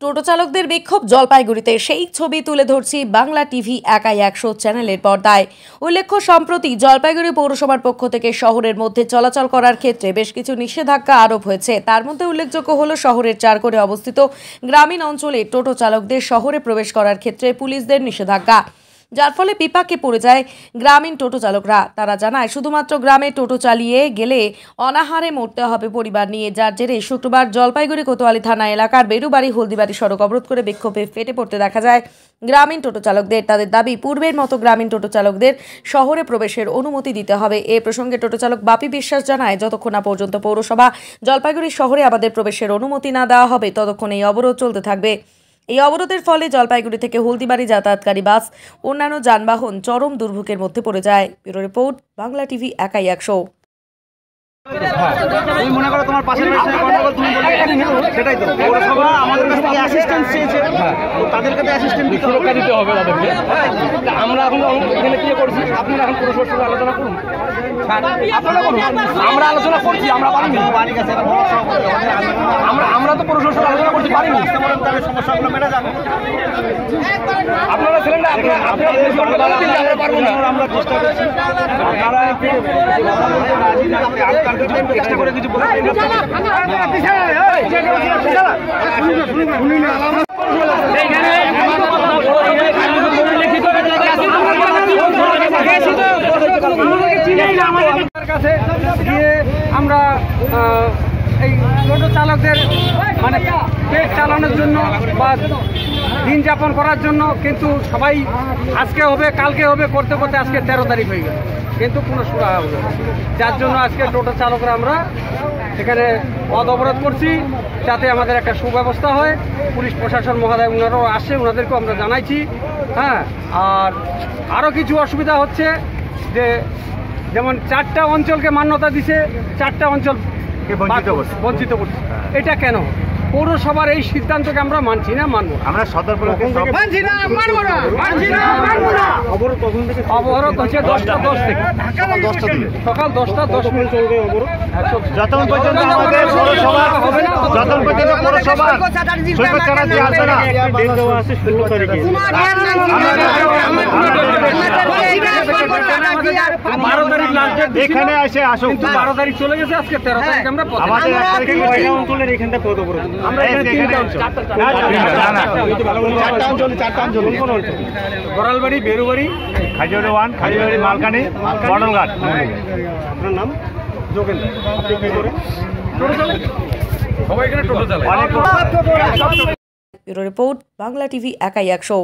টোটো চালকদের বিক্ষোভ জলপাইগুড়িতে সেই ছবি তুলে ধরছি বাংলা টিভি একাই 100 চ্যানেলের পর্দায়। উল্লেখ্য, সম্প্রতি জলপাইগুড়ি পৌরসভার পক্ষ থেকে শহরের মধ্যে চলাচল করার ক্ষেত্রে বেশ কিছু নিষেধাজ্ঞা আরোপ হয়েছে। তার মধ্যে উল্লেখযোগ্য হলো শহরের চারকোণে অবস্থিত গ্রামীণ অঞ্চলে টোটো চালকদের শহরে প্রবেশ করার ক্ষেত্রে পুলিশদের নিষেধাজ্ঞা, যার ফলে বিপাকে পড়ে যায় গ্রামীণ টোটো চালকরা। তারা জানায়, শুধুমাত্র গ্রামে টোটো চালিয়ে গেলে অনাহারে মরতে হবে পরিবার নিয়ে। যার জেরে শুক্রবার জলপাইগুড়ি কোতোয়ালি থানা এলাকার বেরুবাড়ি হলদিবাড়ি সড়ক অবরোধ করে বিক্ষোভে ফেটে পড়তে দেখা যায় গ্রামীণ টোটো চালকদের। তাদের দাবি, পূর্বের মতো গ্রামীণ টোটো চালকদের শহরে প্রবেশের অনুমতি দিতে হবে। এ প্রসঙ্গে টোটো চালক বাপি বিশ্বাস জানায়, যতক্ষণ না পর্যন্ত পৌরসভা জলপাইগুড়ি শহরে আমাদের প্রবেশের অনুমতি না দেওয়া হবে, ততক্ষণ এই অবরোধ চলতে থাকবে। এই অবরোধের ফলে জলপাইগুড়ি থেকে হলদিবাড়ি যাতায়াতকারী বাস অন্যান্য যানবাহন চরম দুর্ভোগের মধ্যে পড়ে যায়। ব্যুরো রিপোর্ট, বাংলা টিভি একাই 100। তুমি মনে করো তোমার পাশের গন্ডগোল, তুমি বলবে সেটাই তো পৌরসভা আমাদের কাছ থেকে অ্যাসিস্ট্যান্স চেয়েছে, তাদেরকে তো অ্যাসিস্ট্যান্ট সুরক্ষা দিতে হবে তাদেরকে। আমরা এখন এখানে কি করছি, আপনারা এখন পৌরসভার সঙ্গে আলোচনা করুন, আপনারা করুন, আমরা আলোচনা করছি, আমরা পারিনি, আমরা তো পৌরসভার সঙ্গে আলোচনা করতে পারিনি, তাদের সমস্যাগুলো মেটা যাবে। আপনারা ছিলেন না, আপনারা পারবো না, আমরা চেষ্টা করছি। আপনারা চেষ্টা করে কিছু কাছে গিয়ে আমরা এই টোটো চালকদের মানে পেট চালানোর জন্য বা দিন যাপন করার জন্য, কিন্তু সবাই আজকে হবে কালকে হবে করতে করতে আজকে 13 তারিখ হয়ে গেল, কিন্তু কোনো সুরাহা হলো না। যার জন্য আজকে টোটো চালকরা আমরা এখানে পথ অবরোধ করছি, যাতে আমাদের একটা সুব্যবস্থা হয়। পুলিশ প্রশাসন মহোদয় ওনারাও আসে, ওনাদেরকেও আমরা জানাইছি। হ্যাঁ, আর আরও কিছু অসুবিধা হচ্ছে যে যেমন 4টা অঞ্চলকে মান্যতা দিছে, 4টা অঞ্চল বঞ্চিত করছে। এটা কেন? পৌরসভার এই সিদ্ধান্তকে আমরা মানছি না, মানবো। আমরা সতর্ক অবরোধ হচ্ছে 10টা 10 থেকে সকাল 10টা 10 মিনিট চলবে অবরোধ, যতক্ষণ পর্যন্ত আমাদের পৌরসভা সৈকত চ্যাটার্জি আসবে না। ডেট দেওয়া আছে 16 তারিখে, 12 তারিখ লাস্ট ডেট এখানে আসে আসুক, কিন্তু 12 তারিখ চলে গেছে, আজকে 13 তারিখ আমরা আমাদের 1 তারিখে মহিলা অঞ্চলের এখানটা পদ অবরোধ। আমরা এখানে 3টা অঞ্চল, 4টা অঞ্চল গড়ালবাড়ি, বেরুবাড়ি, খাজুরি 1, খাজুরি, মালকানি, বড়লঘাট। আপনার নাম? যোগেন্দ্র। আপনি কি করেন? টোটো চালান? সবাই এখানে টোটো চালায়। ব্যুরো রিপোর্ট, বাংলা টিভি একাই 100।